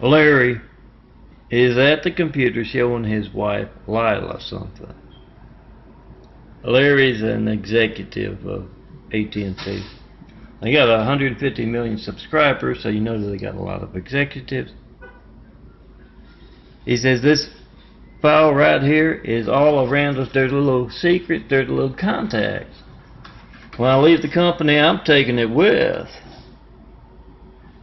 Larry is at the computer showing his wife Lila something. Larry's an executive of AT&T. They got 150 million subscribers, so you know that they got a lot of executives. He says this file right here is all around us. There's a little secret, there's a little contacts. When I leave the company, I'm taking it with.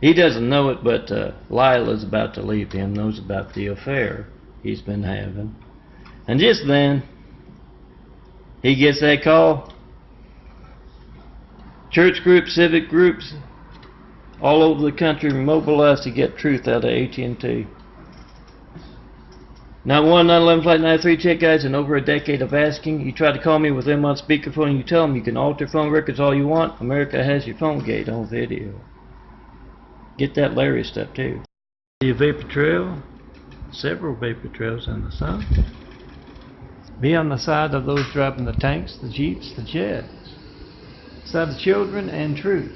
He doesn't know it, but Lila's about to leave him, knows about the affair he's been having. And just then, he gets that call. Church groups, civic groups, all over the country mobilized to get truth out of AT&T. Not one, not 11 flight 93 check guys in over a decade of asking. You try to call me with them on speakerphone and you tell them you can alter phone records all you want. America has your PHONEGATE on video. Get that Larry stuff too. See a vapor trail, several vapor trails in the sun. Be on the side of those driving the tanks, the jeeps, the jets. Side of children and truth.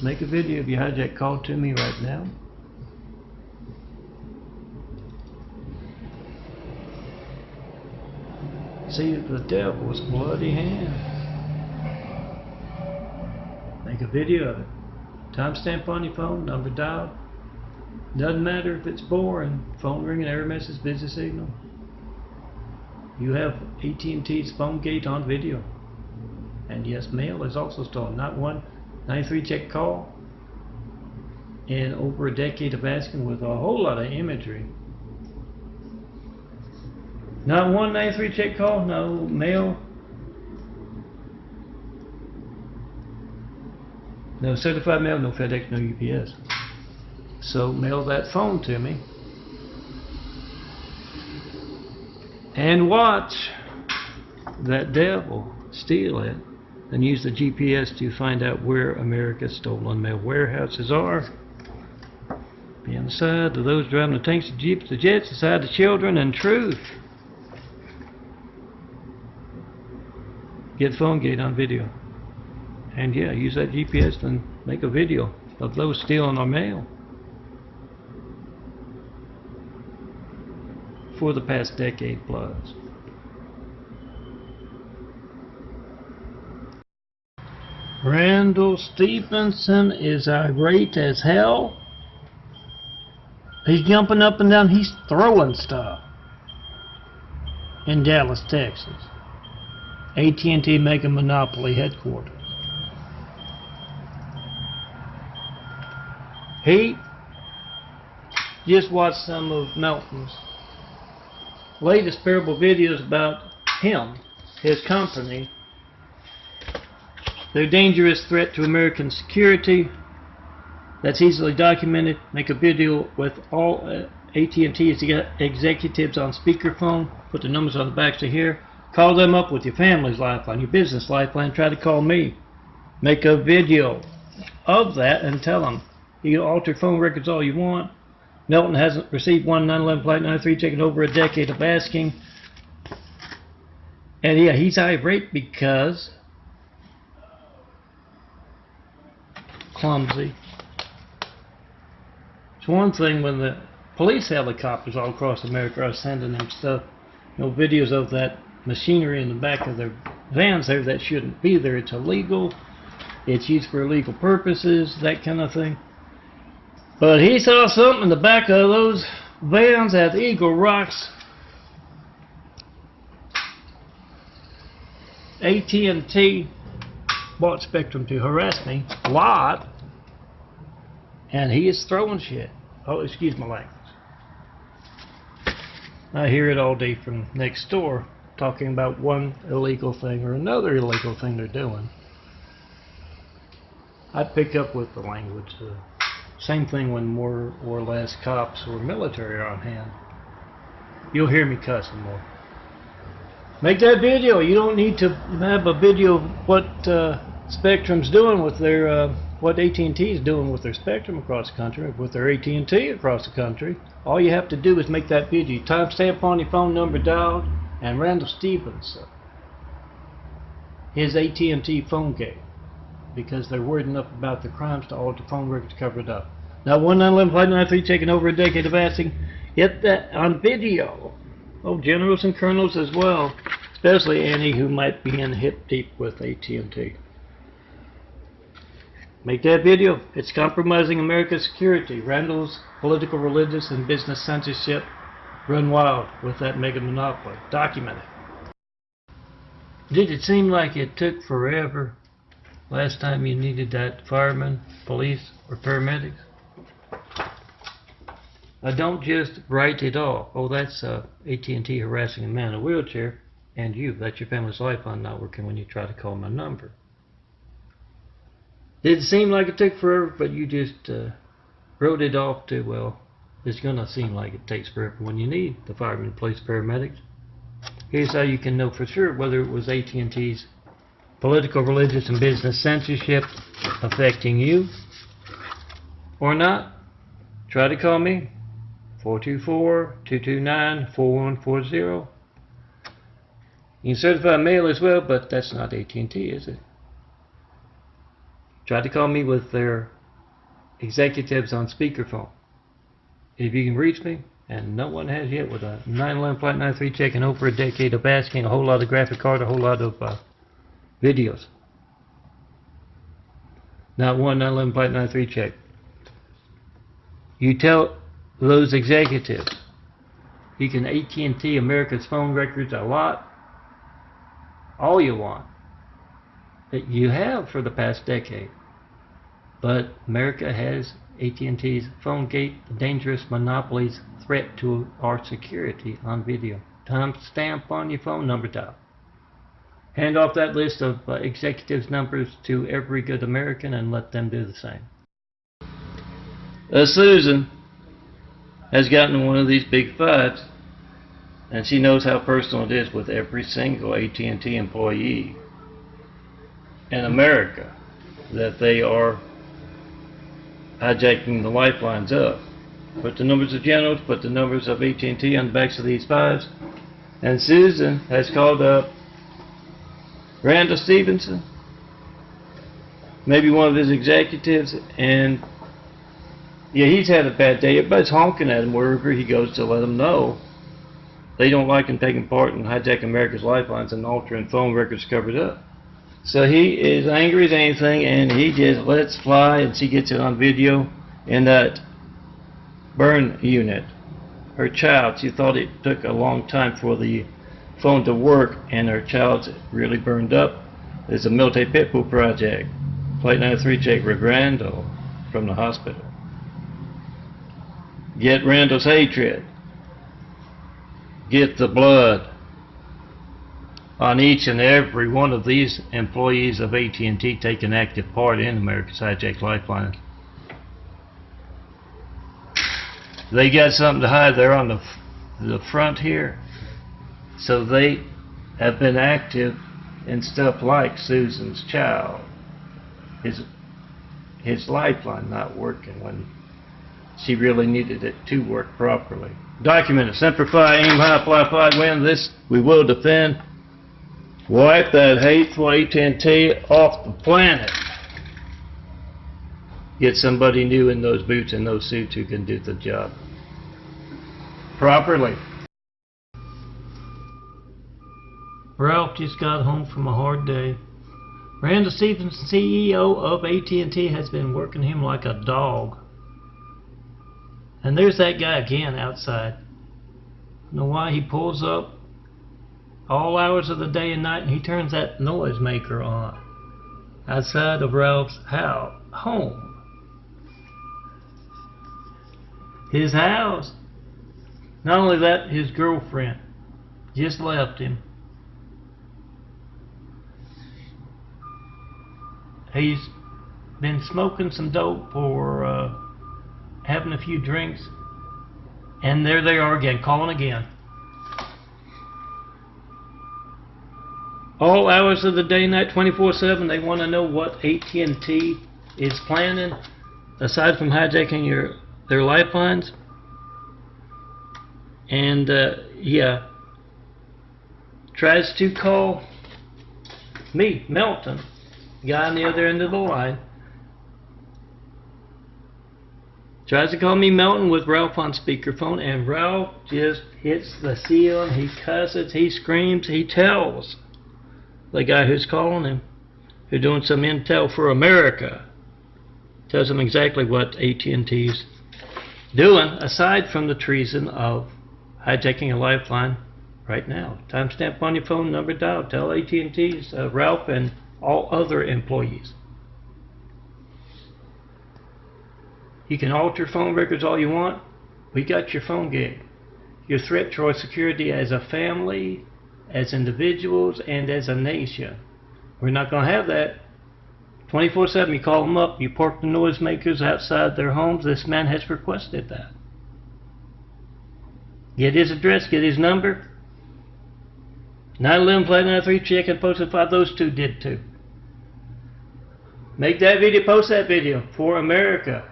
Make a video of your hijack call to me right now. See the devil's bloody hand. Make a video of it. Timestamp on your phone, number dialed. Doesn't matter if it's boring. Phone ringing, error message, busy signal. You have AT&T's PHONEGATE on video. And yes, mail is also stolen. Not one 93 check call in over a decade of asking with a whole lot of imagery. Not one 93 check call, no mail, no certified mail, no FedEx, no UPS. So mail that phone to me and watch that devil steal it and use the GPS to find out where America's stolen mail warehouses are. Be on the side of those driving the tanks, the jeeps, the jets, the side of children and truth. Get PHONEGATE on video. And yeah, use that GPS and make a video of those stealing our mail. For the past decade plus. Randall Stevenson is irate as hell. He's jumping up and down. He's throwing stuff in Dallas, Texas. AT&T Mega Monopoly headquarters. He just watched some of Melton's latest parable videos about him, his company, their dangerous threat to American security that's easily documented. Make a video with all AT&T's executives on speakerphone, put the numbers on the back to here, call them up with your family's lifeline, your business lifeline, try to call me. Make a video of that and tell them you can alter phone records all you want. Melton hasn't received one 9/11 Flight 93 check in over a decade of asking. And yeah, he's irate because clumsy. It's one thing when the police helicopters all across America are sending them stuff, videos of that machinery in the back of their vans there that shouldn't be there. It's illegal. It's used for illegal purposes, that kind of thing. But he saw something in the back of those vans at Eagle Rocks. AT&T bought Spectrum to harass me a lot, and he is throwing shit. Oh, excuse my language. I hear it all day from next door, talking about one illegal thing or another illegal thing they're doing. I pick up with the language. Same thing when more or less cops or military are on hand. You'll hear me cussing more. Make that video. You don't need to have a video of what Spectrum's doing with their, what AT&T is doing with their Spectrum across the country, with their AT&T across the country. All you have to do is make that video. Timestamp on your phone, number dialed, and Randall Stevenson, his AT&T PHONEGATE. because they're worried enough about the crimes to alter phone records to cover it up. Now 1911593 taking over a decade of asking, get that on video. Oh, generals and colonels as well, especially any who might be in hip deep with AT&T. Make that video. It's compromising America's security. Randall's political, religious, and business censorship run wild with that mega monopoly. Document it. Did it seem like it took forever last time you needed that fireman, police, or paramedics? Don't just write it off. Oh, that's AT&T harassing a man in a wheelchair, and you. That's your family's lifeline not working when you try to call my number. Did it seem like it took forever, but you just wrote it off to, well, it's going to seem like it takes forever when you need the firemen, police, paramedics. Here's how you can know for sure whether it was AT&T's political, religious, and business censorship affecting you or not. Try to call me, 424-229-4140. You can certify mail as well, but that's not AT&T, is it? Try to call me with their executives on speakerphone. If you can reach me, and no one has yet, with a 911-93 checking over a decade of asking, a whole lot of graphic card, a whole lot of videos. Not one 911-93 check. You tell those executives you can AT&T America's phone records a lot, all you want, that you have for the past decade. But America has AT&T's PHONEGATE, the dangerous monopoly's threat to our security on video. Timestamp on your phone number dial. Hand off that list of executives' numbers to every good American and let them do the same. Susan has gotten in one of these big fights, and she knows how personal it is with every single AT&T employee in America that they are hijacking the lifelines up. Put the numbers of generals, put the numbers of AT&T on the backs of these fives, and Susan has called up Randall Stevenson, maybe one of his executives, and yeah, he's had a bad day. Everybody's honking at him wherever he goes to let him know they don't like him taking part in hijacking America's lifelines and altering phone records covered up. So he is angry as anything, and he just lets fly, and she gets it on video in that burn unit. Her child, she thought it took a long time for the phone to work, and her child's really burned up. There's a Military Pit Bull project. Plate 93 check with Randall from the hospital. Get Randall's hatred. Get the blood on each and every one of these employees of AT&T taking active part in America's hijacked lifelines. They got something to hide there on the front here. So they have been active in stuff like Susan's child. His lifeline not working when she really needed it to work properly. Document it. Semper Fi, aim high, fly, fly, win. This we will defend. Wipe that hateful AT&T off the planet. Get somebody new in those boots and those suits who can do the job properly. Ralph just got home from a hard day. Randall Stevenson, CEO of AT&T, has been working him like a dog. And there's that guy again outside. I don't know why he pulls up all hours of the day and night and he turns that noisemaker on outside of Ralph's home. His house. Not only that, his girlfriend just left him. He's been smoking some dope or having a few drinks, and there they are again, calling again. All hours of the day, night, 24/7. They want to know what AT&T is planning, aside from hijacking their lifelines. And yeah, tries to call me, Melton, Guy on the other end of the line tries to call me Melton with Ralph on speakerphone, and Ralph just hits the ceiling. He cusses, he screams, he tells the guy who's calling him, who's doing some intel for America, tells him exactly what AT&T's doing, aside from the treason of hijacking a lifeline right now. Timestamp on your phone, number dialed. Tell AT&T's Ralph and all other employees. You can alter phone records all you want. We got your PHONEGATE. Your threat to our security as a family, as individuals, and as a nation. We're not going to have that. 24/7, you call them up, you park the noisemakers outside their homes. This man has requested that. Get his address, get his number. 911 flat 93, check and posted 5. Those two did too. Make that video, post that video for America.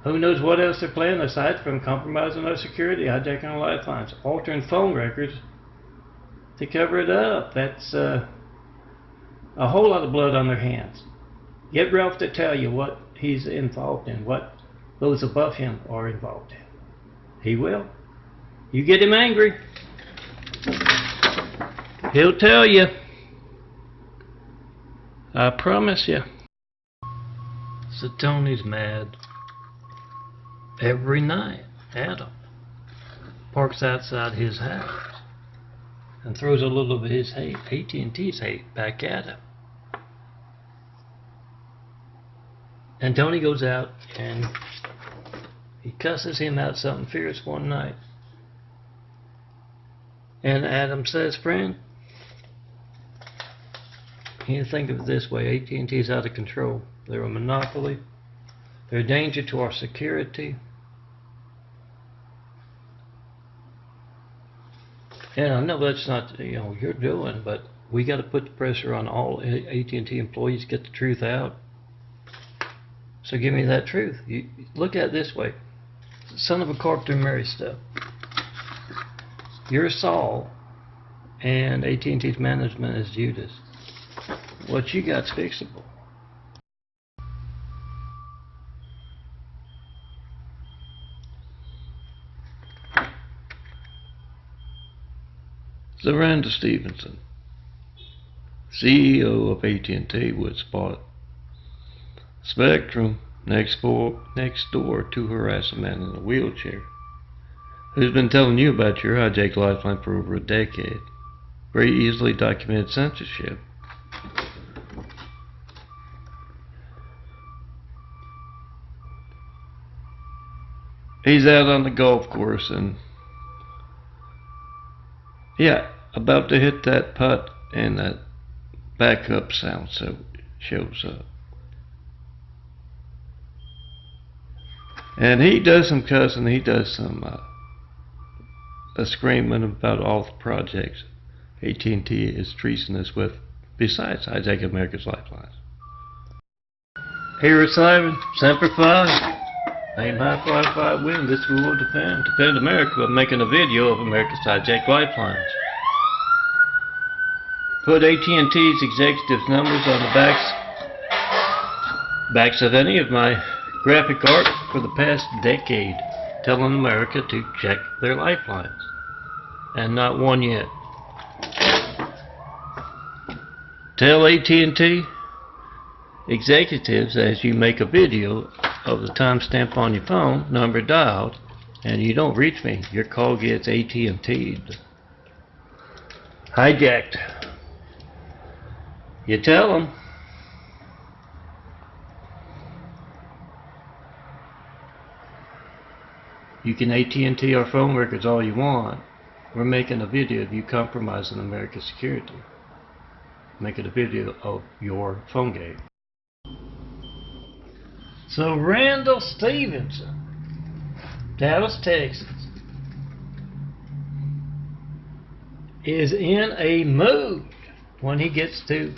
Who knows what else they're planning aside from compromising our security, hijacking our lifelines, altering phone records to cover it up. That's a whole lot of blood on their hands. Get Ralph to tell you what he's involved in, what those above him are involved in. He will. You get him angry, he'll tell you. I promise you. So Tony's mad. Every night, Adam parks outside his house and throws a little of his hate, AT&T's hate, back at him. And Tony goes out and he cusses him out something fierce one night. And Adam says, friend, you think of it this way, AT&T's out of control. They're a monopoly. They're a danger to our security. And I know that's not, you're doing, but we got to put the pressure on all AT&T employees to get the truth out. So give me that truth. You look at it this way. Son of a carpenter Mary stuff. You're Saul, and AT&T's management is Judas. What you got's fixable. So Randall Stevenson, CEO of AT&T, would spot Spectrum next door to harass a man in a wheelchair who's been telling you about your hijacked lifeline for over a decade. Very easily documented censorship. He's out on the golf course and about to hit that putt, and that backup sound shows up. And he does some cussing, he does some screaming about all the projects AT&T is treating us with, besides hijacking America's lifelines. Here is Simon, Semper Fi. Aim high, fly, fly, win. This will defend America by making a video of America's hijacked lifelines. Put AT&T's executives' numbers on the backs of any of my graphic art for the past decade, telling America to check their lifelines. And not one yet. Tell AT&T executives as you make a video of the timestamp on your phone, number dialed, and you don't reach me, your call gets AT&T'd. Hijacked. You tell them. You can AT&T our phone records all you want. We're making a video of you compromising America's security. Making a video of your PHONEGATE. So Randall Stevenson, Dallas, Texas, is in a mood when he gets to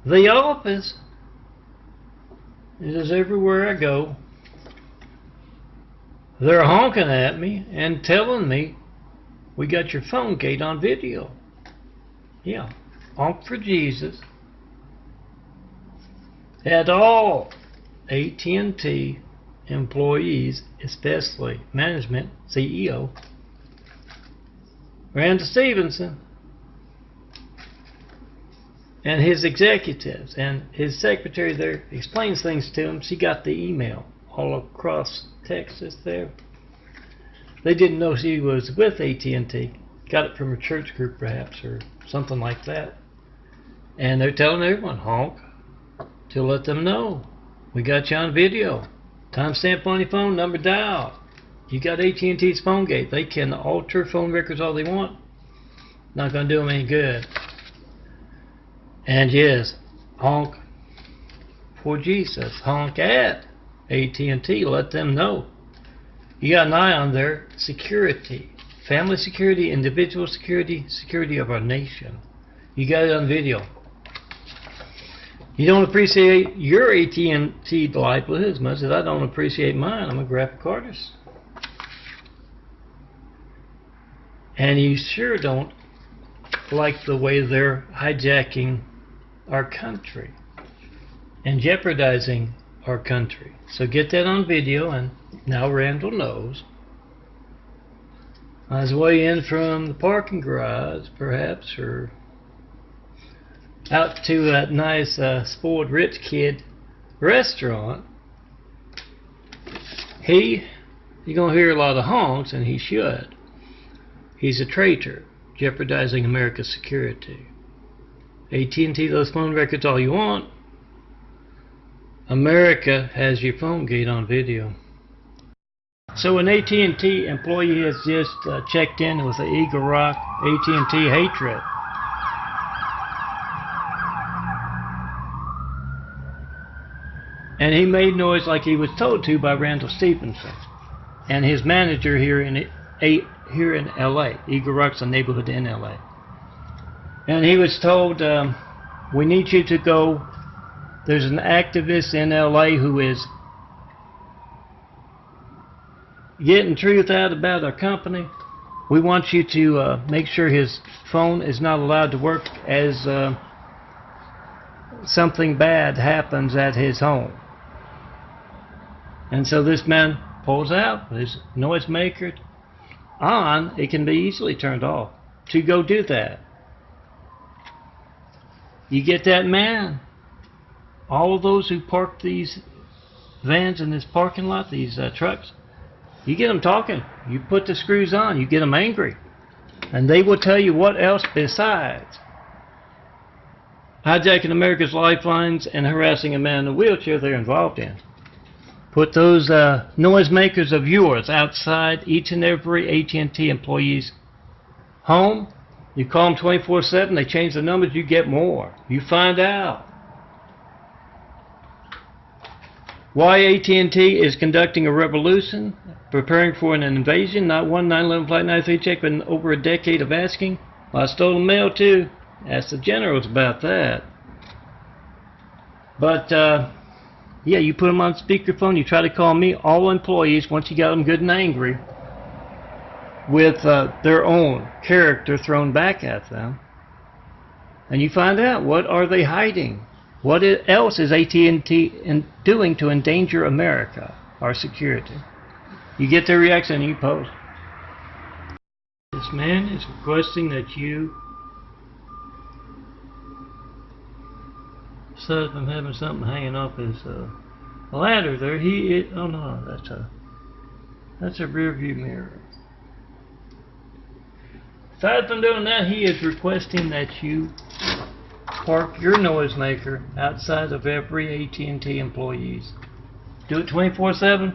the office. It is everywhere I go. They're honking at me and telling me, we got your PHONEGATE on video. Yeah, honk for Jesus at all AT&T employees, especially management, CEO, Randall Stevenson, and his executives, and his secretary there explains things to him. She got the email all across Texas there. They didn't know she was with AT&T. Got it from a church group perhaps, or something like that. And they're telling everyone, honk, to let them know. We got you on video. Timestamp on your phone, number dialed. You got AT&T's PhoneGate. They can alter phone records all they want. Not going to do them any good. And yes, honk for Jesus. Honk at AT&T. Let them know. You got an eye on their security. Family security, individual security, security of our nation. You got it on video. You don't appreciate your AT&T livelihood as much as I don't appreciate mine. I'm a graphic artist. And you sure don't like the way they're hijacking our country and jeopardizing our country. So get that on video, and now Randall knows. On his way in from the parking garage, perhaps, or out to that nice spoiled rich kid restaurant, you're going to hear a lot of honks, and he should. He's a traitor, jeopardizing America's security. AT&T, those phone records all you want. America has your PhoneGate on video. So an AT&T employee has just checked in with the Eagle Rock AT&T hatred. And he made noise like he was told to by Randall Stevenson and his manager here in LA. Eagle Rock's a neighborhood in LA. And he was told, we need you to go. There's an activist in LA who is getting truth out about our company. We want you to make sure his phone is not allowed to work as something bad happens at his home. And so this man pulls out his noisemaker on. It can be easily turned off to go do that. You get that man. All of those who park these vans in this parking lot, these trucks, you get them talking. You put the screws on. You get them angry. And they will tell you what else besides hijacking America's lifelines and harassing a man in a wheelchair they're involved in. Put those noisemakers of yours outside each and every AT&T employee's home. You call them 24/7. They change the numbers. You get more. You find out why AT&T is conducting a revolution, preparing for an invasion. Not one 9/11 Flight 93 check, but over a decade of asking. Well, I stole the mail too. Ask the generals about that. But yeah, you put them on speakerphone. You try to call me. All employees, once you got them good and angry, with their own character thrown back at them, and you find out what are they hiding. What else is AT&T doing to endanger America, our security? You get their reaction and you post. This man is requesting that you, so I'm having something hanging off his ladder there. Oh no, that's a rear view mirror. Aside from doing that, he is requesting that you park your noisemaker outside of every AT&T employee's. Do it 24/7.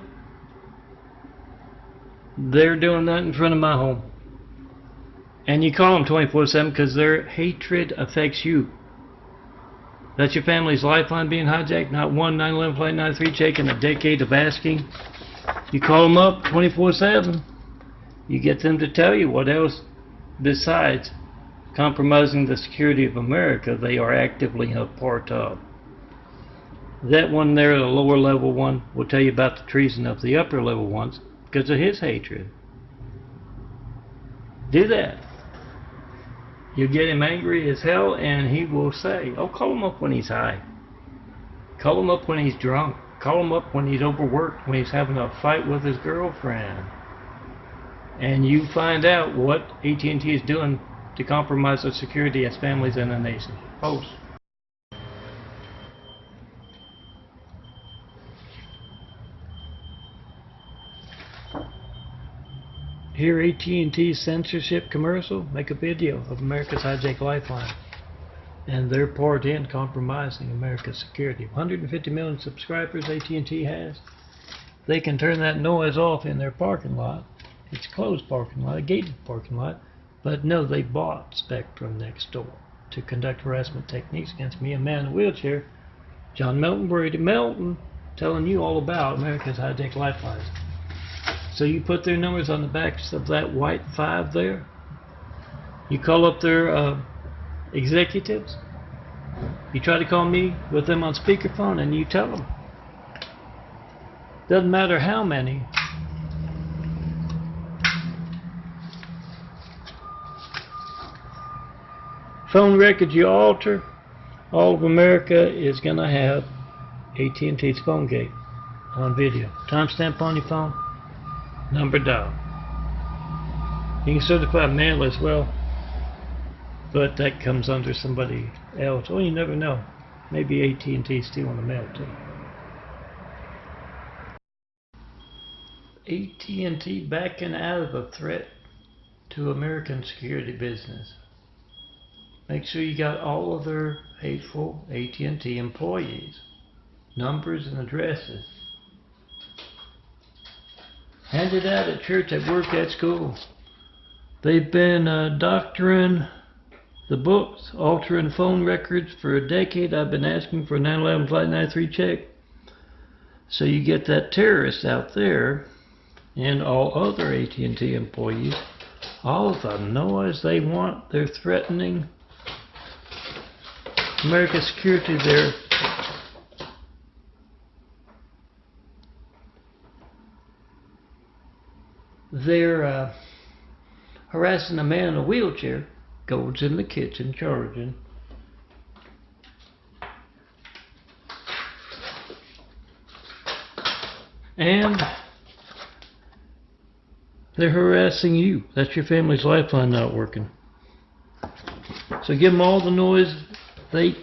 They're doing that in front of my home. And you call them 24/7 because their hatred affects you. That's your family's lifeline being hijacked. Not one 9/11 Flight 93 check in a decade of asking. You call them up 24/7. You get them to tell you what else besides compromising the security of America they are actively a part of. That one there, the lower level one, will tell you about the treason of the upper level ones because of his hatred. Do that. You get him angry as hell, and he will say, oh, call him up when he's high. Call him up when he's drunk. Call him up when he's overworked, when he's having a fight with his girlfriend. And you find out what AT&T is doing to compromise the security of families in the nation. Post. Hear AT&T censorship commercial? Make a video of America's hijacked lifeline and their part in compromising America's security. 150 million subscribers AT&T has. They can turn that noise off in their parking lot. It's a closed parking lot, a gated parking lot. But no, they bought Spectrum next door to conduct harassment techniques against me, a man in a wheelchair. John Melton, Brady Melton, telling you all about America's hijacked lifelines. So you put their numbers on the backs of that white 5 there. You call up their executives. You try to call me with them on speakerphone, and you tell them. Doesn't matter how many. Phone records you alter, all of America is going to have AT&T's PHONEGATE on video. Timestamp on your phone. Number dial. You can certify mail as well, but that comes under somebody else. Oh, you never know. Maybe AT&T stealing the mail too. AT&T backing out of a threat to American security business. Make sure you got all of their hateful AT&T employees, numbers and addresses. Handed out at church, at work, at school. They've been doctoring the books, altering phone records for a decade. I've been asking for a 9/11 Flight 93 check. So you get that terrorist out there and all other AT&T employees, all of the noise they want. They're threatening America's security there. They're harassing a man in a wheelchair, goes in the kitchen charging. And they're harassing you. That's your family's lifeline not working. So give them all the noise they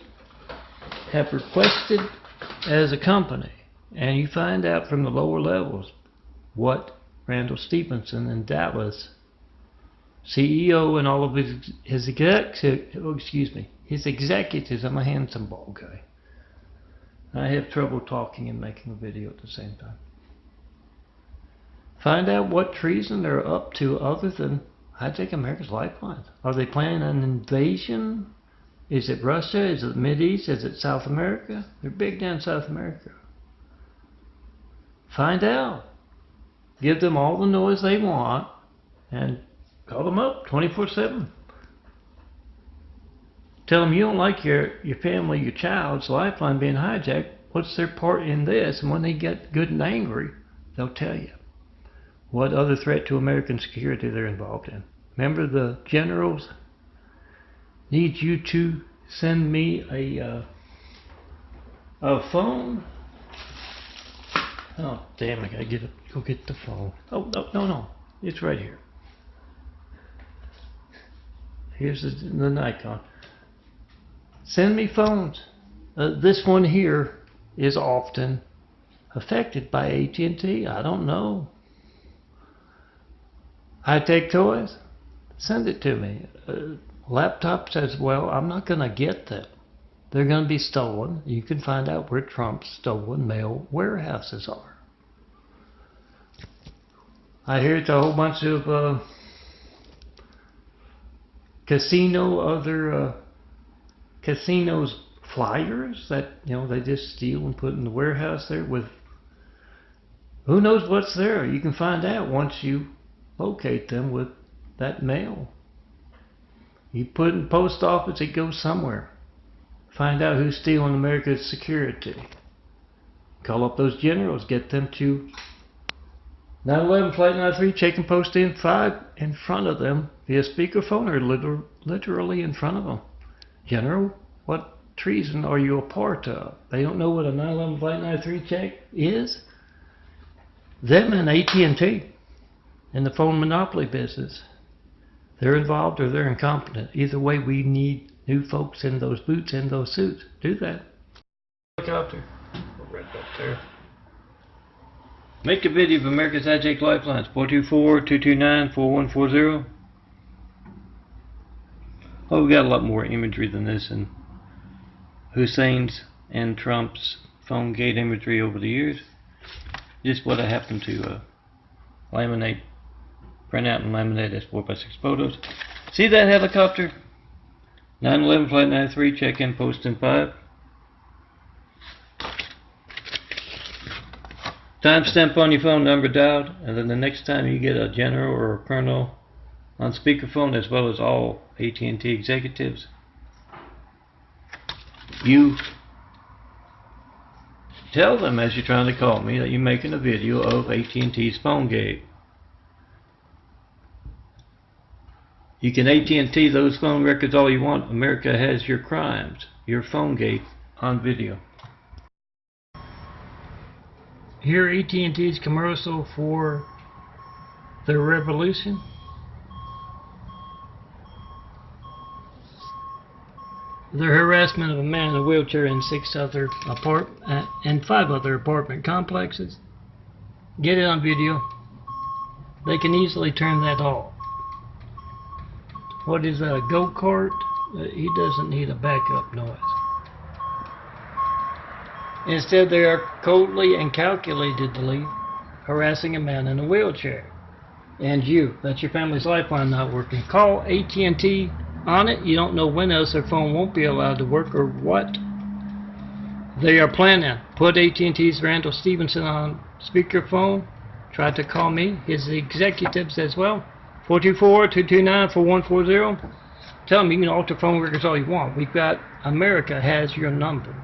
have requested as a company. And you find out from the lower levels what Randall Stevenson in Dallas, CEO, and all of his executives. I'm a handsome bald guy. I have trouble talking and making a video at the same time. Find out what treason they're up to other than hijack America's lifelines. Are they planning an invasion? Is it Russia? Is it the Mideast? Is it South America? They're big down South America. Find out. Give them all the noise they want and call them up 24/7. Tell them you don't like your family, your child's lifeline being hijacked. What's their part in this? And when they get good and angry, they'll tell you what other threat to American security they're involved in. Remember, the generals need you to send me a phone. Oh, damn, I gotta go get the phone. Oh, no. It's right here. Here's the Nikon. Send me phones. This one here is often affected by AT&T. I don't know. High-tech toys? Send it to me. Laptops as well. I'm not going to get them. They're going to be stolen. You can find out where Trump's stolen mail warehouses are. I hear it's a whole bunch of casinos flyers that they just steal and put in the warehouse there with who knows what's there. You can find out once you locate them with that mail. You put it in the post office, it goes somewhere. Find out who's stealing America's security. Call up those generals, get them to 911 Flight 93, check and post in 5 in front of them via speakerphone or literally in front of them. General, what treason are you a part of? They don't know what a 911 Flight 93 check is? Them and AT&T in the phone monopoly business. They're involved or they're incompetent. Either way, we need new folks in those boots, in those suits. Do that. Helicopter. Right up there. Make a video of America's Hijacked Lifelines. 424-229-4140. Oh, we got a lot more imagery than this, and Hussein's and Trump's PHONEGATE imagery over the years. Just what I happened to laminate, print out and laminate as 4x6 photos. See that helicopter? 911 Flight 93, check in, post in 5. Timestamp on your phone, number dialed, and then the next time you get a general or a colonel on speakerphone, as well as all AT&T executives, you tell them as you're trying to call me that you're making a video of AT&T's PHONEGATE. You can AT&T those phone records all you want. America has your crimes, your PHONEGATE on video. Here AT&T's commercial for their revolution. Their harassment of a man in a wheelchair in 5 other apartment complexes. Get it on video. They can easily turn that off. What is that, a go-kart? He doesn't need a backup noise. Instead, they are coldly and calculatedly harassing a man in a wheelchair. And that's your family's lifeline not working. Call AT&T on it. You don't know when else their phone won't be allowed to work or what they are planning. Put AT&T's Randall Stevenson on speakerphone. Try to call me, his executives as well. 424-229-4140. Tell them you can alter phone records all you want. We've got America has your number.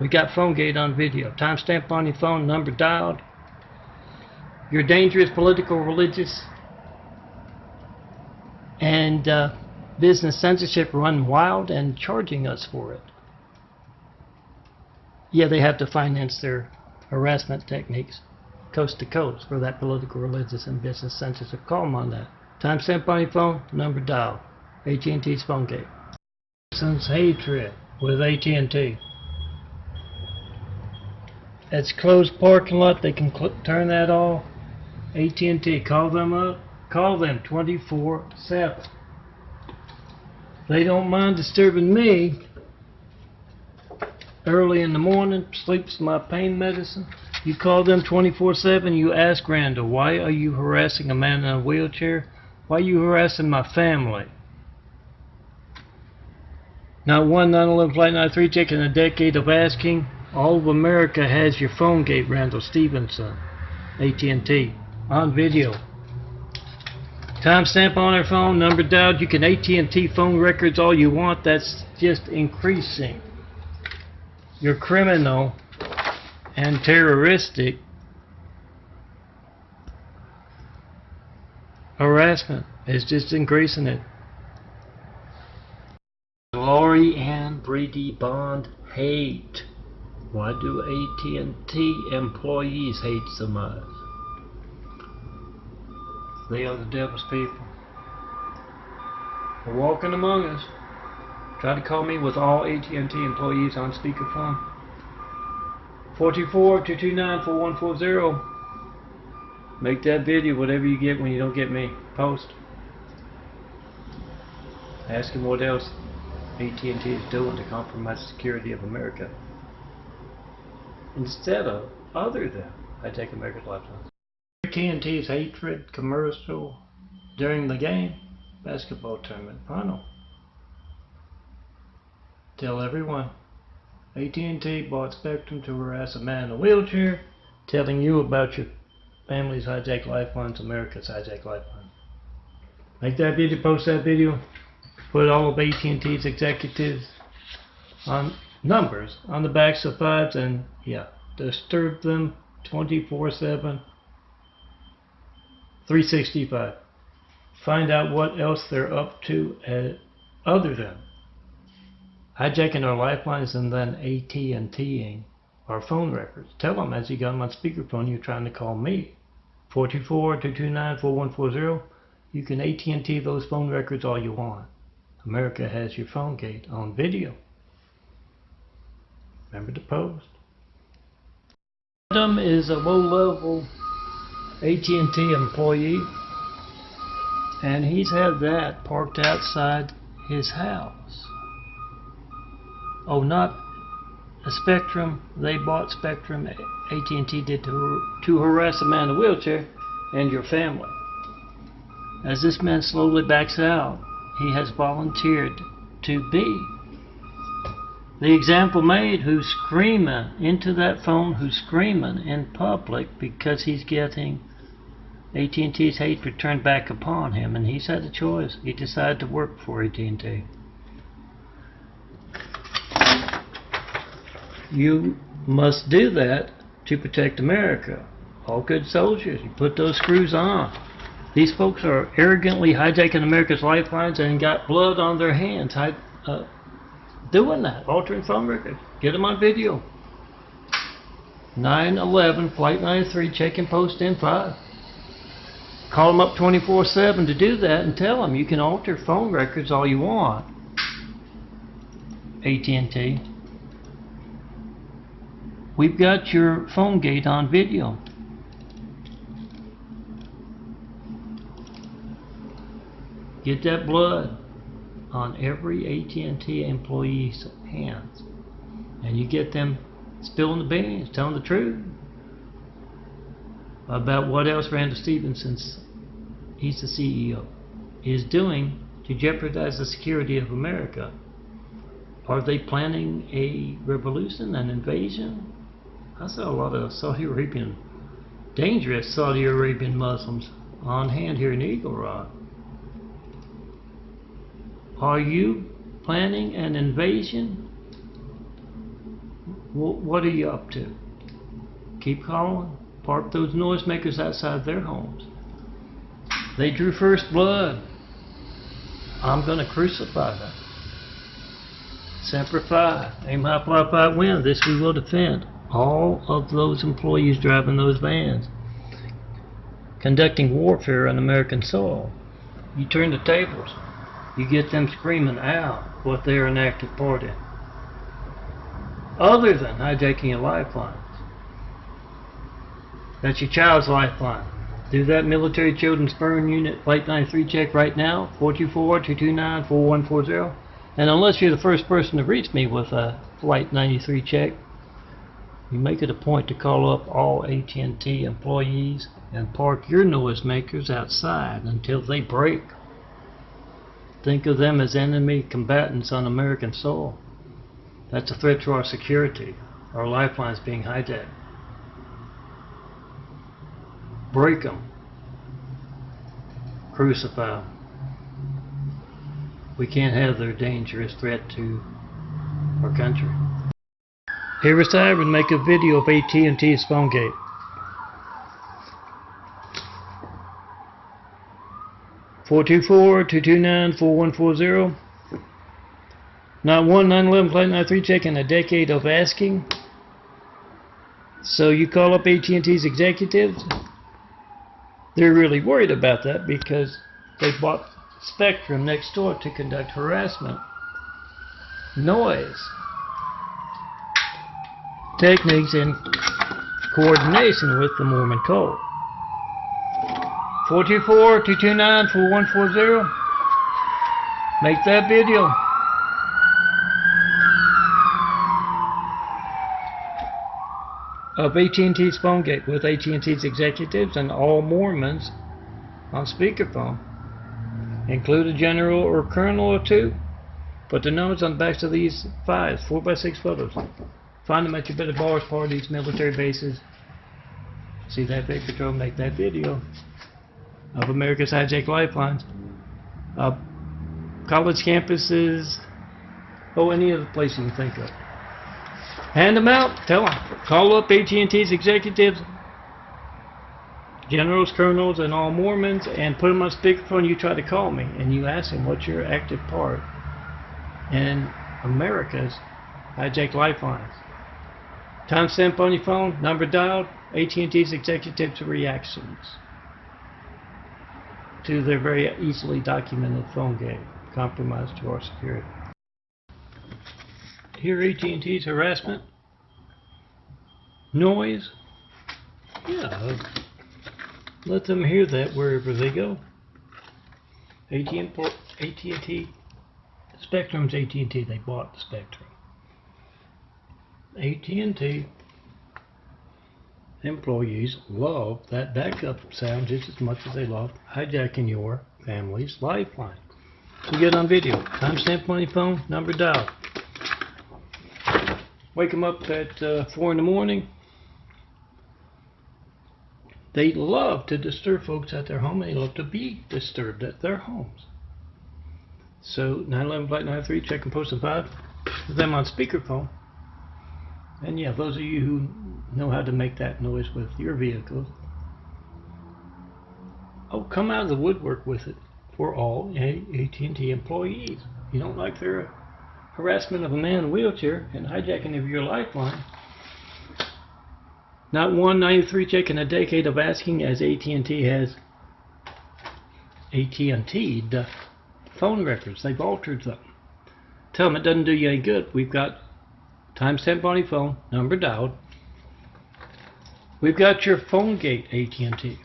We got PHONEGATE on video. Timestamp on your phone, number dialed. Your dangerous political, religious, and business censorship run wild and charging us for it. Yeah, they have to finance their harassment techniques coast to coast for that political, religious, and business censorship. Call them on that. Timestamp on your phone, number dialed. AT&T's PHONEGATE. Since hatred with AT&T. It's closed parking lot. They can turn that off. AT&T, call them up. Call them 24/7. They don't mind disturbing me early in the morning. Sleep's my pain medicine. You call them 24/7. You ask Randall, why are you harassing a man in a wheelchair? Why are you harassing my family? Not one 911 Flight 93 check in a decade of asking. All of America has your PHONEGATE, Randall Stevenson, AT&T, on video. Timestamp on their phone, number dialed. You can AT&T phone records all you want. That's just increasing your criminal and terroristic harassment. Is just increasing it. Lori and Brady Bond hate. Why do AT&T employees hate so much? They are the devil's people. They're walking among us. Try to call me with all AT&T employees on speakerphone. 424-229-4140. Make that video, whatever you get when you don't get me. Post. Ask him what else AT&T is doing to compromise the security of America. Instead of, other than, I take America's lifeline. AT&T's hatred commercial during the game, basketball tournament final. Tell everyone, AT&T bought Spectrum to harass a man in a wheelchair, telling you about your family's hijacked lifelines, America's hijacked lifeline. Make that video, post that video, put all of AT&T's executives on numbers on the backs of 5s and disturb them 24/7 365. Find out what else they're up to other than hijacking our lifelines and then AT&T-ing our phone records. Tell them as you got them on speakerphone you're trying to call me. 424-229-4140. You can AT&T those phone records all you want. America has your PHONEGATE on video. Remember to post. Adam is a low-level AT&T employee, and he's had that parked outside his house. Oh, not a Spectrum. They bought Spectrum. AT&T did to harass a man in a wheelchair and your family. As this man slowly backs out, he has volunteered to be the example made, who's screaming into that phone, who's screaming in public because he's getting AT&T's hatred turned back upon him, and he's had a choice. He decided to work for AT&T. You must do that to protect America. All good soldiers, you put those screws on. These folks are arrogantly hijacking America's lifelines and got blood on their hands doing that, altering phone records. Get them on video. 911 Flight 93, check and post in 5. Call them up 24/7 to do that and tell them you can alter phone records all you want. AT&T. We've got your PHONEGATE on video. Get that blood on every AT&T employee's hands, and you get them spilling the beans, telling the truth about what else Randall Stevenson, he's the CEO, is doing to jeopardize the security of America. Are they planning a revolution, an invasion? I saw a lot of dangerous Saudi Arabian Muslims on hand here in Eagle Rock. Are you planning an invasion? What are you up to? Keep calling. Park those noisemakers outside their homes. They drew first blood. I'm going to crucify them. Semper Fi. Aim high, fly, fight, win. This we will defend. All of those employees driving those vans, conducting warfare on American soil. You turn the tables. You get them screaming out what they're an active part in. Other than hijacking your lifelines. That's your child's lifeline. Do that military children's burn unit Flight 93 check right now. 424-229-4140. And unless you're the first person to reach me with a Flight 93 check, you make it a point to call up all AT&T employees and park your noisemakers outside until they break. Think of them as enemy combatants on American soil. That's a threat to our security. Our lifelines being hijacked. Break them. Crucify them. We can't have their dangerous threat to our country. Here is Ivan make a video of AT&T's PHONEGATE. (424-229-4140). Not one 911 Flight 93 check in a decade of asking. So you call up AT&T's executives. They're really worried about that because they bought Spectrum next door to conduct harassment, noise techniques in coordination with the Mormon cult. 424-229-4140. Make that video. Of AT&T's PHONEGATE with AT&T's executives and all Mormons on speakerphone. Include a general or colonel or two. Put the numbers on the backs of these files, 4x6 photos. Find them at your better bars, parties, military bases. See that big patrol, make that video of America's hijacked lifelines. College campuses, any other place you can think of. Hand them out, tell them. Call up AT&T's executives. generals, colonels, and all Mormons, and put them on speakerphone. You try to call me, and you ask them what's your active part in America's hijacked lifelines. Timestamp on your phone, number dialed, AT&T's executives' reactions to their very easily documented PHONEGATE compromise to our security. Hear AT&T's harassment? Noise? Yeah, let them hear that wherever they go. AT&T, Spectrum's AT&T, they bought the Spectrum. AT&T employees love that backup sound just as much as they love hijacking your family's lifeline. So get on video. Timestamp on your phone, number dialed. Wake them up at 4 in the morning. They love to disturb folks at their home. They love to be disturbed at their homes. So 911 Flight 93, check and post and 5. With them on speakerphone. And yeah, those of you who know how to make that noise with your vehicles, oh, come out of the woodwork with it for all AT&T employees. You don't like their harassment of a man in a wheelchair and hijacking of your lifeline. Not one 93 check in a decade of asking, as AT&T has AT&T'd phone records. They've altered them. Tell them it doesn't do you any good. We've got timestamp on your phone, number dialed. We've got your PHONEGATE AT&T.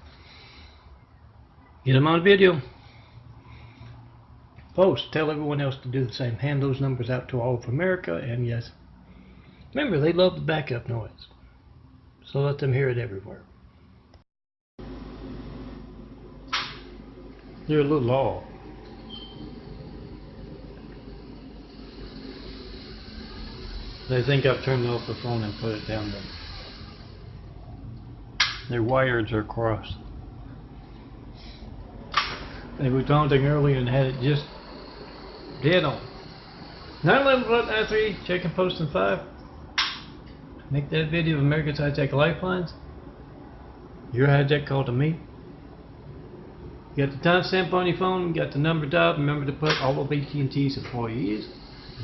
Get them on video. Post. Tell everyone else to do the same. Hand those numbers out to all of America. And yes, remember, they love the backup noise. So let them hear it everywhere. They're a little off. They think I've turned off the phone and put it down there. Their wires are crossed. They were taunting earlier and had it just dead on. 911-93, check and post in 5. Make that video of America's hijack lifelines. Your hijack call to me. You got the timestamp on your phone, you got the number dialed. Remember to put all of AT&T's employees,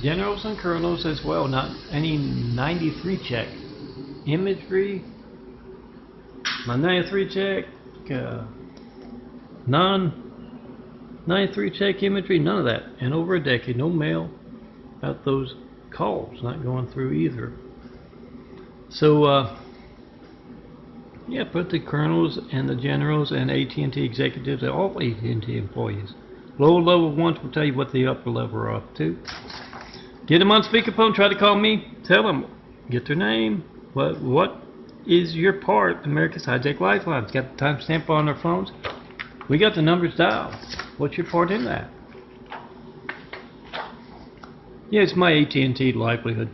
generals and colonels as well, not any 93 check. Imagery, my 93 check, non-93 check imagery, none of that. And over a decade, no mail about those calls not going through either. So, yeah, put the colonels and the generals and AT&T executives, all AT&T employees. Lower level ones will tell you what the upper level are up to. Get them on speakerphone, try to call me, tell them, get their name, what is your part, America's hijack lifelines. Got the timestamp on their phones. We got the numbers dialed. What's your part in that? Yeah, it's my AT&T livelihood.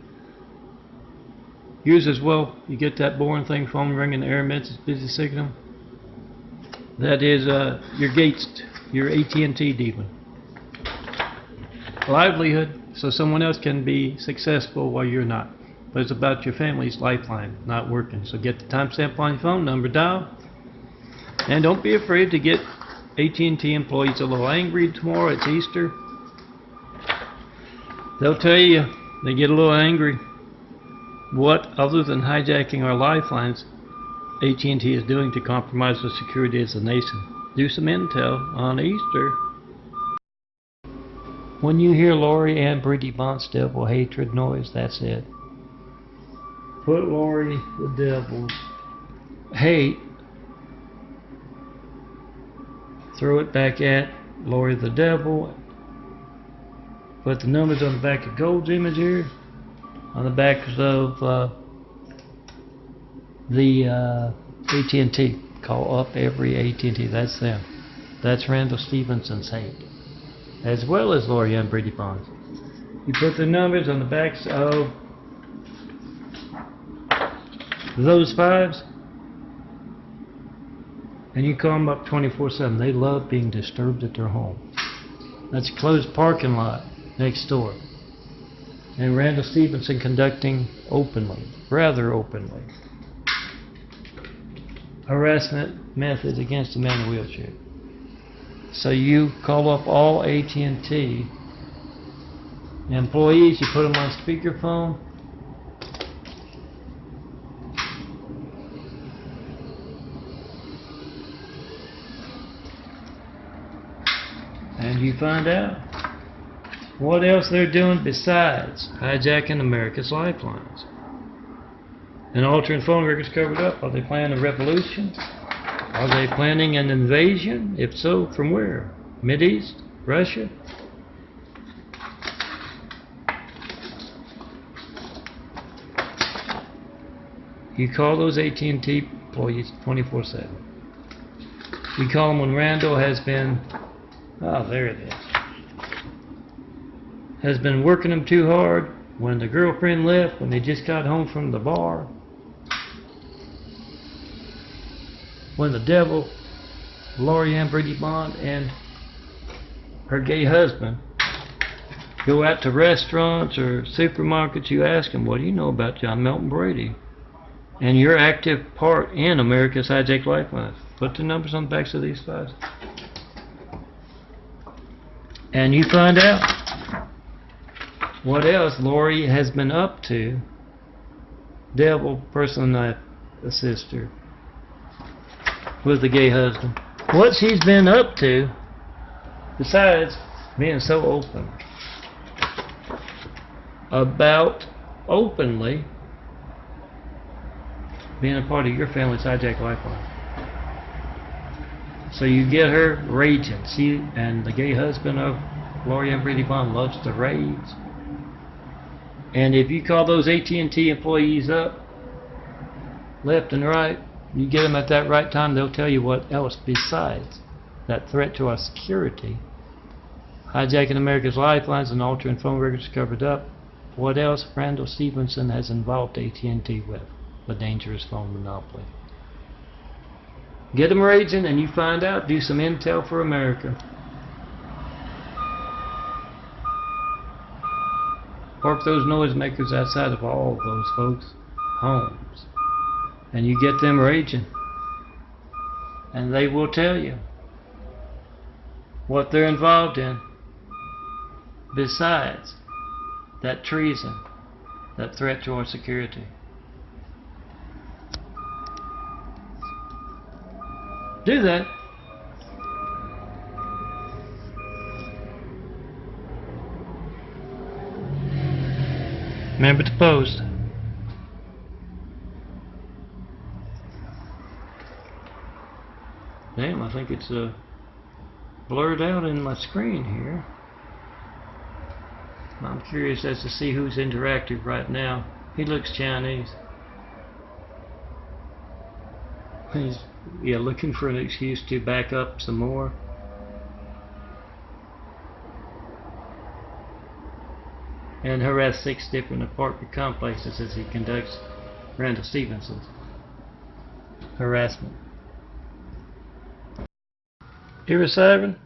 Yours as well. You get that boring thing, phone ringing, error message, busy signal. That is your Gates, your AT&T demon. Livelihood, so someone else can be successful while you're not. But it's about your family's lifeline not working. So get the timestamp on your phone, number dial. And don't be afraid to get AT&T employees a little angry tomorrow. It's Easter. They'll tell you, they get a little angry. What, other than hijacking our lifelines, AT&T is doing to compromise the security of the nation. Do some intel on Easter. When you hear Lori and Brady Bonstable hatred noise, that's it. Put Lori the devil's hate, throw it back at Lori the devil. Put the numbers on the back of Gold's image here, on the backs of the AT&T. Call up every AT&T. That's them. That's Randall Stevenson's hate, as well as Lori and Brady Bonds. You put the numbers on the backs of those fives, and you call them up 24/7. They love being disturbed at their home. That's a closed parking lot next door. And Randall Stevenson conducting openly, rather openly, harassment methods against a man in a wheelchair. So you call up all AT&T employees, you put them on speakerphone, and you find out what else they're doing besides hijacking America's lifelines and altering phone records covered up. Are they planning a revolution? Are they planning an invasion? If so, from where? Mideast? Russia? You call those AT&T employees 24/7. You call them when Randall has been, oh, there it is, has been working them too hard, when the girlfriend left, when they just got home from the bar, when the devil, Lori Ann Brady Bond, and her gay husband go out to restaurants or supermarkets. You ask them, what do you know about John Melton Brady and your active part in America's hijacked lifelines? Put the numbers on the backs of these files, and you find out what else Lori has been up to. Devil, personal knife, a sister with the gay husband. What she's been up to besides being so open about openly being a part of your family's hijacked lifeline. So you get her raging. She and the gay husband of Lori Ann Brady Bond loves to rage. And if you call those AT&T employees up left and right, you get them at that right time, they'll tell you what else besides that threat to our security, hijacking America's lifelines and altering phone records covered up, what else Randall Stevenson has involved AT&T with, the dangerous phone monopoly. Get them raging and you find out, do some intel for America. Park those noisemakers outside of all of those folks' homes. And you get them raging. And they will tell you what they're involved in besides that treason, that threat to our security. Do that. Remember to post. Damn, I think it's blurred out in my screen here. I'm curious as to see who's interactive right now. He looks Chinese. He's looking for an excuse to back up some more. And harass 6 different apartment complexes as he conducts Randall Stevenson's harassment. Dear Siren,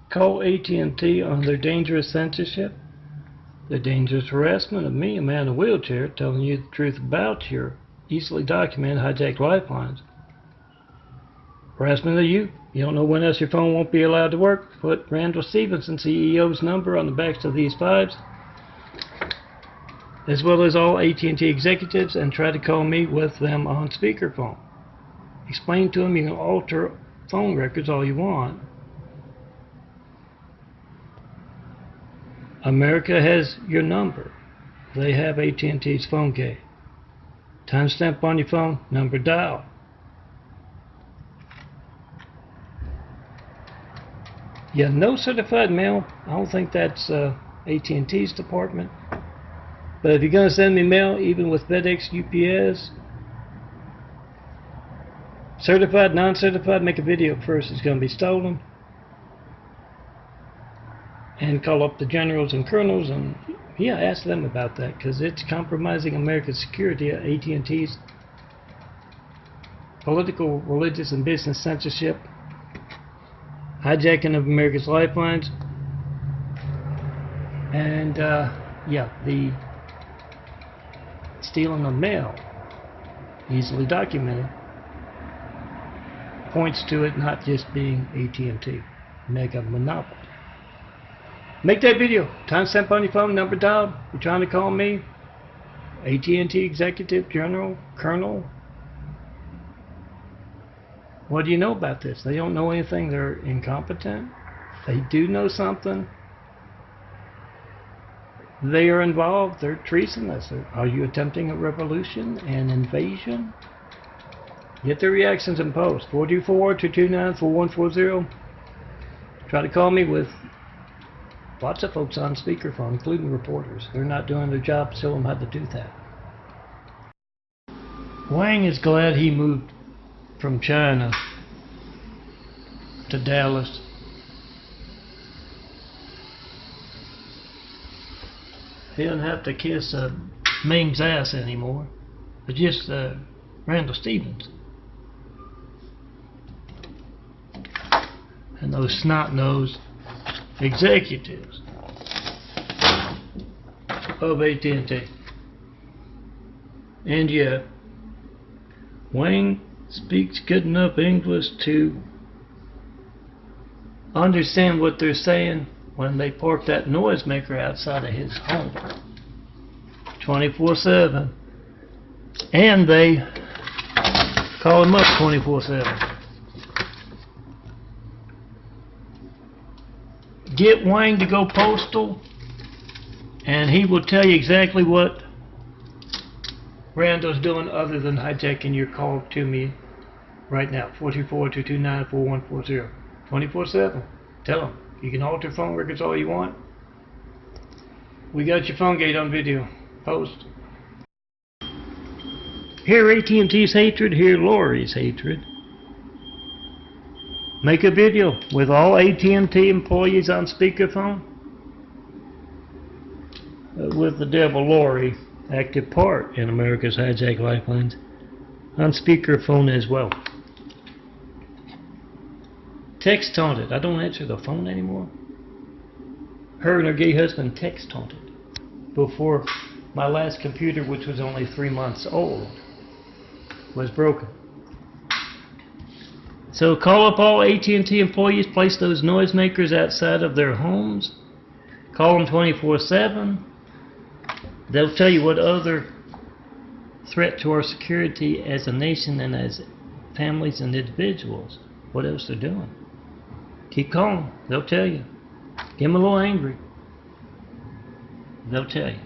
call AT&T on their dangerous censorship, the dangerous harassment of me, a man in a wheelchair, telling you the truth about your easily documented hijacked lifelines. Harassment of you. You don't know when else your phone won't be allowed to work. Put Randall Stevenson, CEO's number on the backs of these files, as well as all AT&T executives, and try to call me with them on speakerphone. Explain to them you can alter phone records all you want. America has your number. They have AT&T's PHONEGATE. Timestamp on your phone, number dial. Yeah, no certified mail. I don't think that's AT&T's department. But if you're going to send me mail, even with FedEx, UPS, certified, non-certified, make a video first. It's going to be stolen. And call up the generals and colonels and ask them about that, because it's compromising America's security. AT&T's political, religious, and business censorship, hijacking of America's lifelines, and the stealing of mail, easily documented. points to it not just being AT&T. Mega monopoly. Make that video. Timestamp on your phone, number dialed. You're trying to call me. AT&T Executive General Colonel. What do you know about this? They don't know anything. They're incompetent. They do know something. They are involved. They're treasonous. Are you attempting a revolution, an invasion? Get the reactions in post. 424-229-4140. Try to call me with lots of folks on speakerphone, including reporters. They're not doing their job. Show them how to do that. Wang is glad he moved from China to Dallas. He doesn't have to kiss Ming's ass anymore, but just Randall Stevens. And those snot-nosed executives of AT&T. And yeah, Wang speaks good enough English to understand what they're saying when they park that noisemaker outside of his home 24/7, and they call him up 24/7. Get Wang to go postal, and he will tell you exactly what Randall's doing other than hijacking your call to me right now. 424-229-4140. 24/7. Tell him. You can alter phone records all you want. We got your PHONEGATE on video. Post. Hear AT&T's hatred, hear Lori's hatred. Make a video with all AT&T employees on speakerphone. With the devil Lori, active part in America's hijacked lifelines, on speakerphone as well. Text taunted. I don't answer the phone anymore. Her and her gay husband text taunted before my last computer, which was only 3 months old, was broken. So call up all AT&T employees, place those noisemakers outside of their homes, call them 24/7. They'll tell you what other threat to our security as a nation and as families and individuals, what else they're doing. Keep calling. They'll tell you. Get them a little angry. They'll tell you.